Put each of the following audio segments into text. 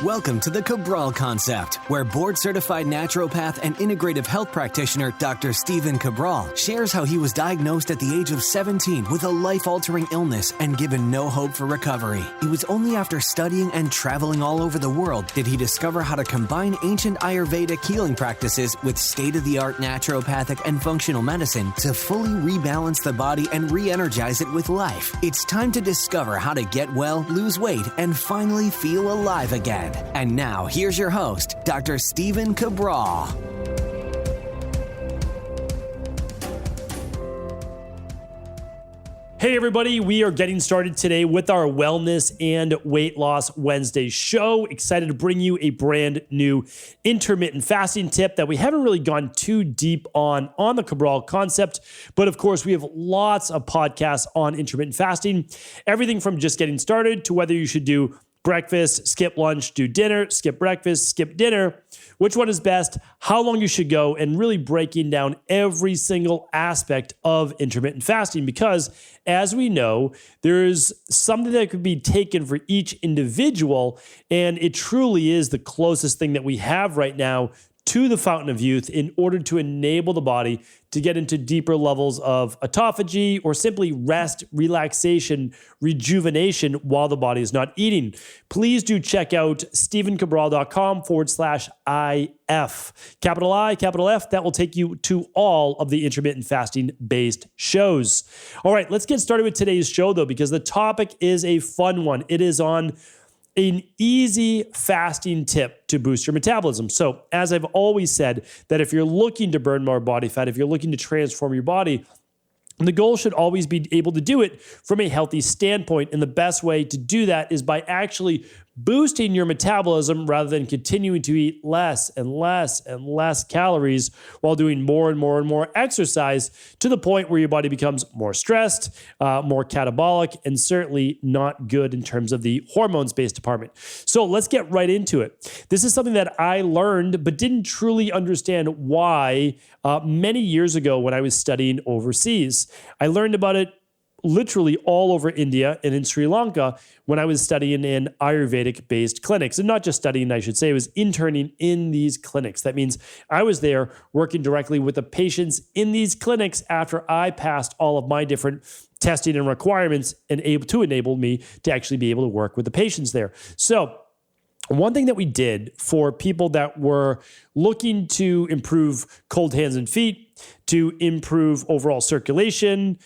Welcome to the Cabral Concept, where board-certified naturopath and integrative health practitioner Dr. Stephen Cabral shares how he was diagnosed at the age of 17 with a life-altering illness and given no hope for recovery. It was only after studying and traveling all over the world did he discover how to combine ancient Ayurvedic healing practices with state-of-the-art naturopathic and functional medicine to fully rebalance the body and re-energize it with life. It's time to discover how to get well, lose weight, and finally feel alive again. And now, here's your host, Dr. Stephen Cabral. Hey everybody, we are getting started today with our Wellness and Weight Loss Wednesday show. Excited to bring you a brand new intermittent fasting tip that we haven't really gone too deep on the Cabral Concept, but of course we have lots of podcasts on intermittent fasting, everything from just getting started to whether you should do breakfast, skip lunch, do dinner, skip breakfast, skip dinner, which one is best, how long you should go, and really breaking down every single aspect of intermittent fasting because, as we know, there's something that could be taken for each individual, and it truly is the closest thing that we have right now to the fountain of youth in order to enable the body to get into deeper levels of autophagy or simply rest, relaxation, rejuvenation while the body is not eating. Please do check out stephencabral.com/IF. Capital I, capital F, that will take you to all of the intermittent fasting based shows. All right, let's get started with today's show though, because the topic is a fun one. It is on an easy fasting tip to boost your metabolism. So as I've always said, that if you're looking to burn more body fat, if you're looking to transform your body, the goal should always be able to do it from a healthy standpoint. And the best way to do that is by actually boosting your metabolism rather than continuing to eat less and less and less calories while doing more and more and more exercise to the point where your body becomes more stressed, more catabolic, and certainly not good in terms of the hormones-based department. So let's get right into it. This is something that I learned but didn't truly understand why many years ago when I was studying overseas. I learned about it literally all over India and in Sri Lanka when I was studying in Ayurvedic-based clinics. And not just studying, I should say, I was interning in these clinics. That means I was there working directly with the patients in these clinics after I passed all of my different testing and requirements and able to enable me to actually be able to work with the patients there. So one thing that we did for people that were looking to improve cold hands and feet, to improve overall circulation,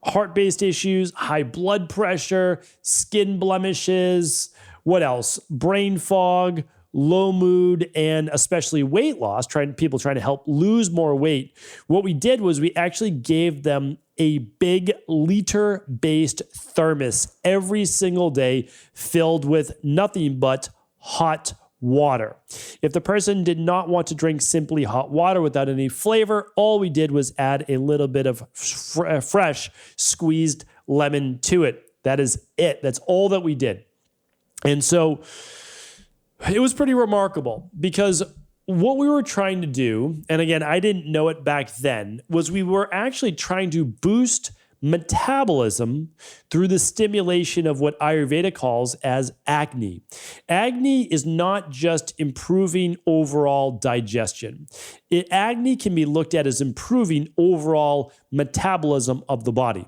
heart-based issues, high blood pressure, skin blemishes, what else? Brain fog, low mood, and especially weight loss, people trying to help lose more weight. What we did was we actually gave them a big liter-based thermos every single day filled with nothing but hot water. If the person did not want to drink simply hot water without any flavor, all we did was add a little bit of fresh squeezed lemon to it. That is it. That's all that we did. And so it was pretty remarkable because what we were trying to do, and again, I didn't know it back then, was we were actually trying to boost metabolism through the stimulation of what Ayurveda calls as Agni. Agni is not just improving overall digestion. Agni can be looked at as improving overall metabolism of the body.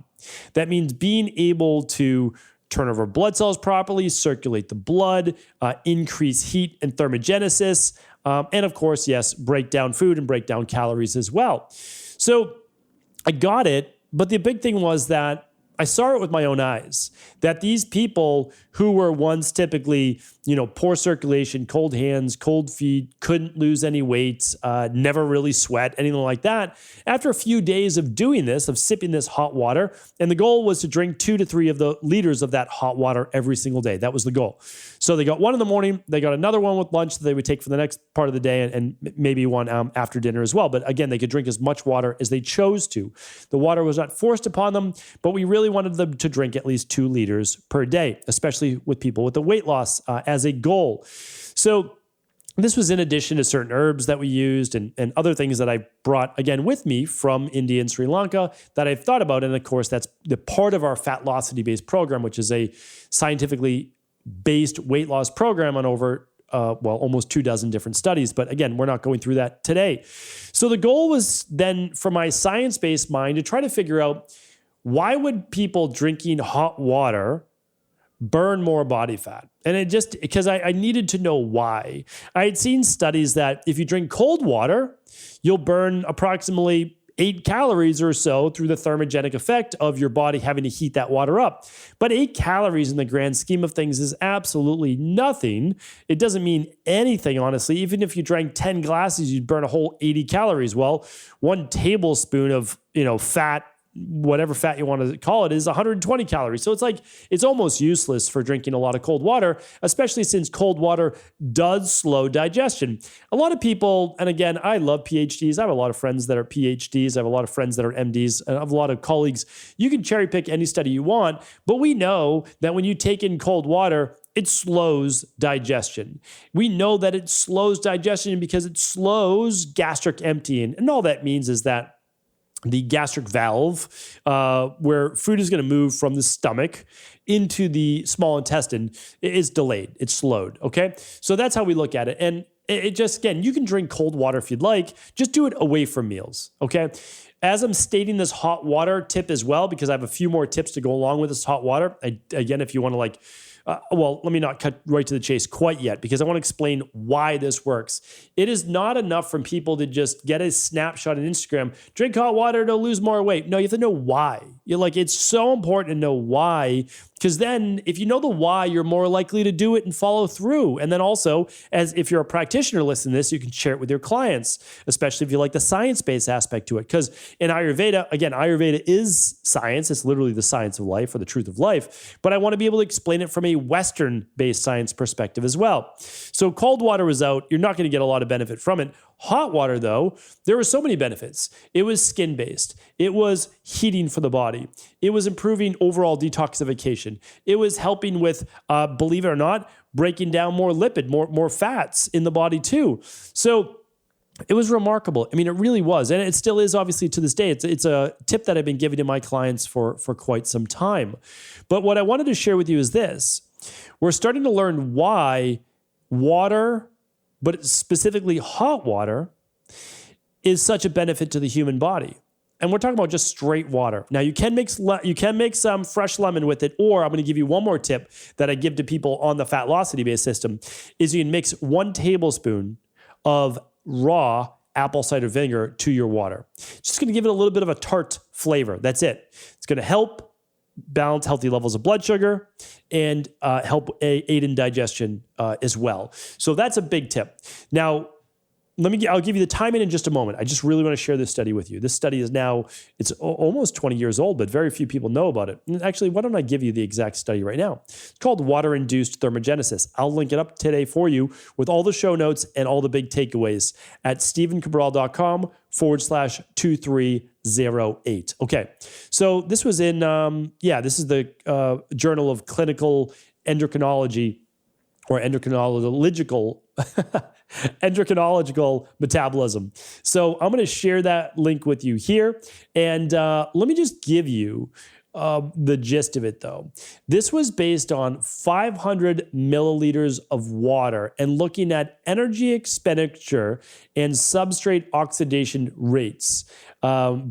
That means being able to turn over blood cells properly, circulate the blood, increase heat and thermogenesis, and of course, yes, break down food and break down calories as well. So I got it. But the big thing was that I saw it with my own eyes, that these people who were once typically, poor circulation, cold hands, cold feet, couldn't lose any weight, never really sweat, anything like that. After a few days of doing this, of sipping this hot water, and the goal was to drink 2 to 3 of the liters of that hot water every single day. That was the goal. So they got one in the morning, they got another one with lunch that they would take for the next part of the day, and maybe one after dinner as well. But again, they could drink as much water as they chose to. The water was not forced upon them, but we really wanted them to drink at least 2 liters per day, especially with people with the weight loss as a goal. So this was in addition to certain herbs that we used and other things that I brought, again, with me from India and Sri Lanka that I've thought about. And of course, that's the part of our Fatlocity-based program, which is a scientifically based weight loss program on over almost 24 different studies. But again, we're not going through that today. So the goal was then for my science-based mind to try to figure out, why would people drinking hot water burn more body fat? And it just, because I needed to know why. I had seen studies that if you drink cold water, you'll burn approximately 8 calories or so through the thermogenic effect of your body having to heat that water up. But 8 calories in the grand scheme of things is absolutely nothing. It doesn't mean anything, honestly. Even if you drank 10 glasses, you'd burn a whole 80 calories. Well, 1 tablespoon of, fat, whatever fat you want to call it, is 120 calories. So it's almost useless for drinking a lot of cold water, especially since cold water does slow digestion. A lot of people, and again, I love PhDs. I have a lot of friends that are PhDs. I have a lot of friends that are MDs. And I have a lot of colleagues. You can cherry pick any study you want, but we know that when you take in cold water, it slows digestion. We know that it slows digestion because it slows gastric emptying. And all that means is that the gastric valve, where food is going to move from the stomach into the small intestine, is delayed. It's slowed, okay? So that's how we look at it. And it just, again, you can drink cold water if you'd like. Just do it away from meals, okay? As I'm stating this hot water tip as well, because I have a few more tips to go along with this hot water. Again, if you want to let me not cut right to the chase quite yet, because I want to explain why this works. It is not enough for people to just get a snapshot on Instagram, drink hot water to lose more weight. No, you have to know why. It's so important to know why, because then if you know the why, you're more likely to do it and follow through. And then also, as if you're a practitioner listening to this, you can share it with your clients, especially if you like the science-based aspect to it. Because in Ayurveda, again, Ayurveda is science. It's literally the science of life or the truth of life. But I want to be able to explain it from a Western-based science perspective as well. So cold water was out. You're not going to get a lot of benefit from it. Hot water, though, there were so many benefits. It was skin-based. It was heating for the body. It was improving overall detoxification. It was helping with, believe it or not, breaking down more lipid, more fats in the body too. So it was remarkable. I mean, it really was. And it still is, obviously, to this day. It's a tip that I've been giving to my clients for quite some time. But what I wanted to share with you is this. We're starting to learn why water, but specifically hot water, is such a benefit to the human body. And we're talking about just straight water. Now, you can mix some fresh lemon with it, or I'm going to give you one more tip that I give to people on the Fatlocity-based system, is you can mix 1 tablespoon of raw apple cider vinegar to your water. Just going to give it a little bit of a tart flavor. That's it. It's going to help balance healthy levels of blood sugar and help aid in digestion as well. So that's a big tip. Now, I'll give you the timing in just a moment. I just really want to share this study with you. This study is now, it's almost 20 years old, but very few people know about it. And actually, why don't I give you the exact study right now? It's called water-induced thermogenesis. I'll link it up today for you with all the show notes and all the big takeaways at stevencabral.com/2308. Okay, so this was in, this is the Journal of Clinical Endocrinology or Endocrinological endocrinological metabolism. So I'm going to share that link with you here. And let me just give you the gist of it, though. This was based on 500 milliliters of water and looking at energy expenditure and substrate oxidation rates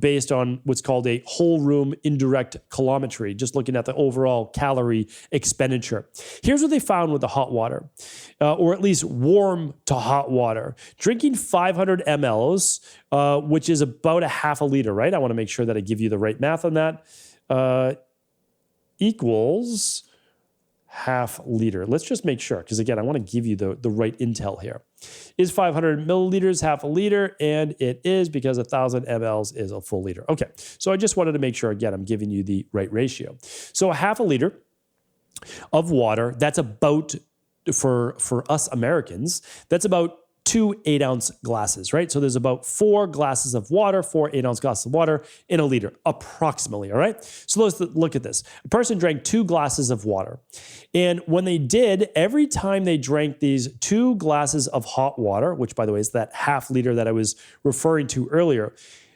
based on what's called a whole room indirect calorimetry, just looking at the overall calorie expenditure. Here's what they found with the hot water, or at least warm to hot water. Drinking 500 mLs, which is about a half a liter, right? I want to make sure that I give you the right math on that. Equals half liter. Let's just make sure, because again, I want to give you the right intel here. Is 500 milliliters half a liter? And it is, because 1,000 mLs is a full liter. Okay, so I just wanted to make sure, again, I'm giving you the right ratio. So a half a liter of water, that's about, for us Americans, that's about 2 8-ounce glasses, right? So there's about 4 glasses of water, 4 8-ounce glasses of water in a liter, approximately, all right? So let's look at this. A person drank 2 glasses of water. And when they did, every time they drank these 2 glasses of hot water, which by the way is that half liter that I was referring to earlier,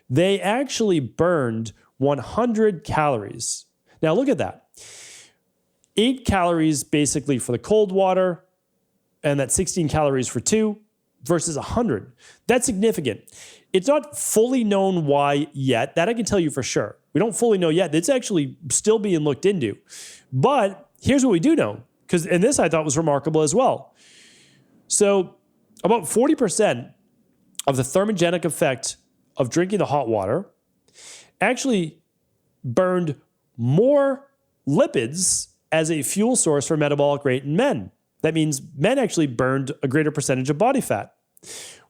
they actually burned 100 calories. Now look at that. 8 calories basically for the cold water, and that's 16 calories for 2 versus 100. That's significant. It's not fully known why yet. That I can tell you for sure. We don't fully know yet. It's actually still being looked into. But here's what we do know, and this I thought was remarkable as well. So about 40% of the thermogenic effect of drinking the hot water actually burned more lipids as a fuel source for metabolic rate in men. That means men actually burned a greater percentage of body fat.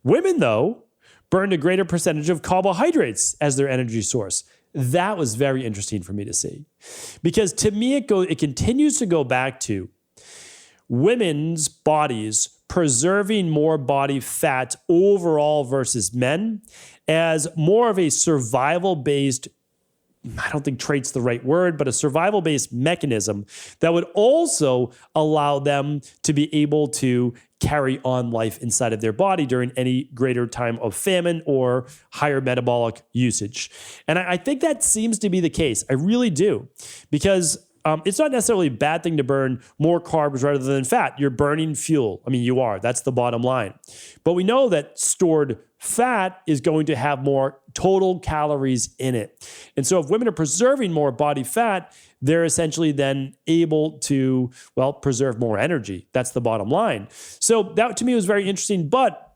Women, though, burned a greater percentage of carbohydrates as their energy source. That was very interesting for me to see. Because to me, it continues to go back to women's bodies preserving more body fat overall versus men as more of a survival-based, I don't think trait's the right word, but a survival-based mechanism that would also allow them to be able to carry on life inside of their body during any greater time of famine or higher metabolic usage. And I think that seems to be the case. I really do. Because it's not necessarily a bad thing to burn more carbs rather than fat. You're burning fuel. I mean, you are. That's the bottom line. But we know that stored fat is going to have more total calories in it. And so if women are preserving more body fat, they're essentially then able to, preserve more energy. That's the bottom line. So that to me was very interesting. But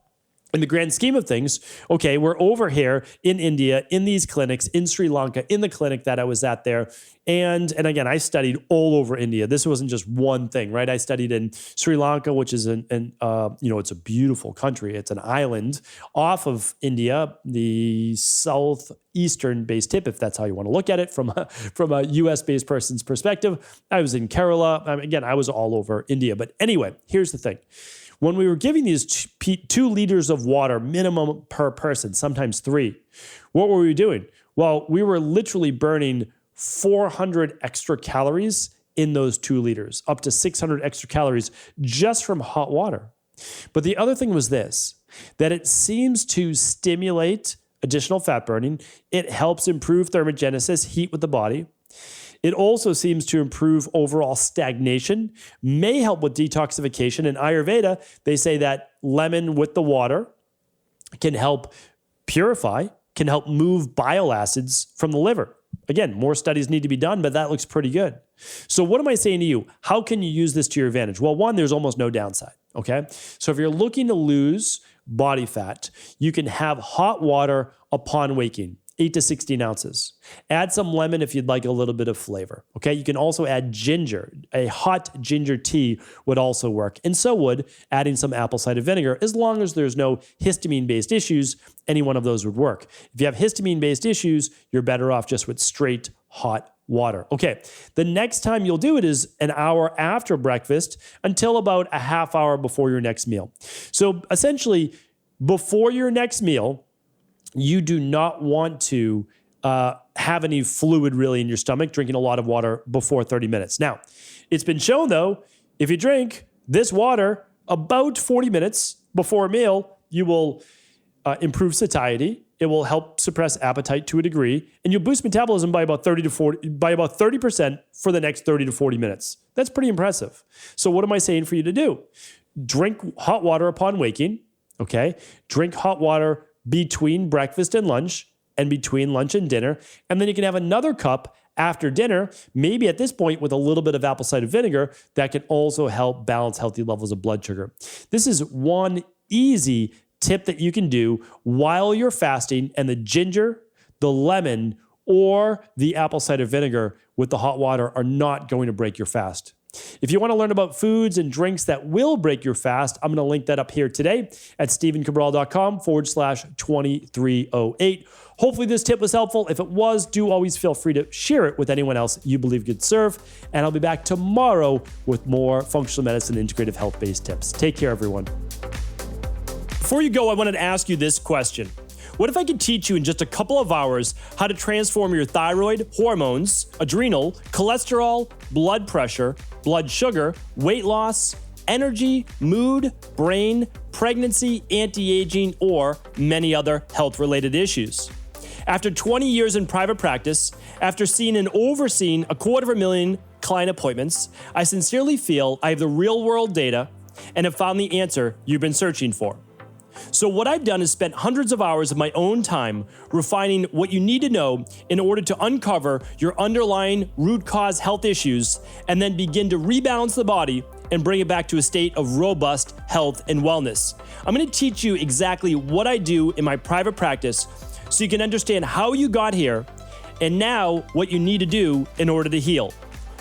in the grand scheme of things, okay, we're over here in India, in these clinics, in Sri Lanka, in the clinic that I was at there. And again, I studied all over India. This wasn't just one thing, right? I studied in Sri Lanka, which is it's a beautiful country. It's an island off of India, the southeastern based tip, if that's how you want to look at it from a US-based person's perspective. I was in Kerala. Again, I was all over India. But anyway, here's the thing. When we were giving these 2 liters of water minimum per person, sometimes 3, what were we doing? Well, we were literally burning 400 extra calories in those 2 liters, up to 600 extra calories just from hot water. But the other thing was this, that it seems to stimulate additional fat burning. It helps improve thermogenesis, heat with the body. It also seems to improve overall stagnation, may help with detoxification. In Ayurveda, they say that lemon with the water can help purify, can help move bile acids from the liver. Again, more studies need to be done, but that looks pretty good. So what am I saying to you? How can you use this to your advantage? Well, one, there's almost no downside, okay? So if you're looking to lose body fat, you can have hot water upon waking. 8 to 16 ounces. Add some lemon if you'd like a little bit of flavor. Okay, you can also add ginger. A hot ginger tea would also work. And so would adding some apple cider vinegar. As long as there's no histamine-based issues, any one of those would work. If you have histamine-based issues, you're better off just with straight hot water. Okay, the next time you'll do it is an hour after breakfast until about a half hour before your next meal. So essentially, before your next meal, you do not want to have any fluid really in your stomach, drinking a lot of water before 30 minutes. Now, it's been shown, though, if you drink this water about 40 minutes before a meal, you will improve satiety. It will help suppress appetite to a degree, and you'll boost metabolism by about 30% for the next 30 to 40 minutes. That's pretty impressive. So what am I saying for you to do? Drink hot water upon waking, okay? Drink hot water between breakfast and lunch, and between lunch and dinner. And then you can have another cup after dinner, maybe at this point with a little bit of apple cider vinegar that can also help balance healthy levels of blood sugar. This is one easy tip that you can do while you're fasting, and the ginger, the lemon, or the apple cider vinegar with the hot water are not going to break your fast. If you want to learn about foods and drinks that will break your fast, I'm going to link that up here today at StephenCabral.com/2308. Hopefully this tip was helpful. If it was, do always feel free to share it with anyone else you believe could serve. And I'll be back tomorrow with more functional medicine, integrative health-based tips. Take care, everyone. Before you go, I wanted to ask you this question. What if I could teach you in just a couple of hours how to transform your thyroid, hormones, adrenal, cholesterol, blood pressure, blood sugar, weight loss, energy, mood, brain, pregnancy, anti-aging, or many other health-related issues? After 20 years in private practice, after seeing and overseeing 250,000 client appointments, I sincerely feel I have the real-world data and have found the answer you've been searching for. So what I've done is spent hundreds of hours of my own time refining what you need to know in order to uncover your underlying root cause health issues and then begin to rebalance the body and bring it back to a state of robust health and wellness. I'm going to teach you exactly what I do in my private practice so you can understand how you got here and now what you need to do in order to heal.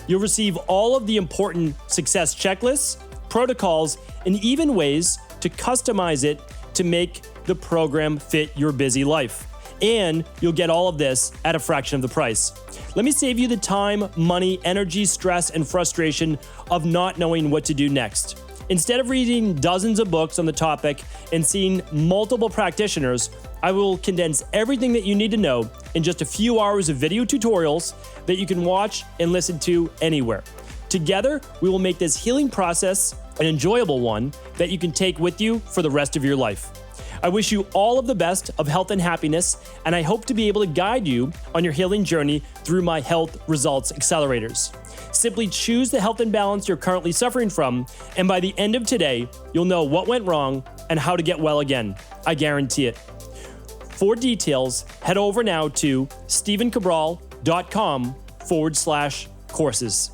You'll receive all of the important success checklists, protocols, and even ways to customize it to make the program fit your busy life. And you'll get all of this at a fraction of the price. Let me save you the time, money, energy, stress, and frustration of not knowing what to do next. Instead of reading dozens of books on the topic and seeing multiple practitioners, I will condense everything that you need to know in just a few hours of video tutorials that you can watch and listen to anywhere. Together, we will make this healing process an enjoyable one that you can take with you for the rest of your life. I wish you all of the best of health and happiness, and I hope to be able to guide you on your healing journey through my health results accelerators. Simply choose the health imbalance you're currently suffering from, and by the end of today, you'll know what went wrong and how to get well again. I guarantee it. For details, head over now to stevencabral.com/courses.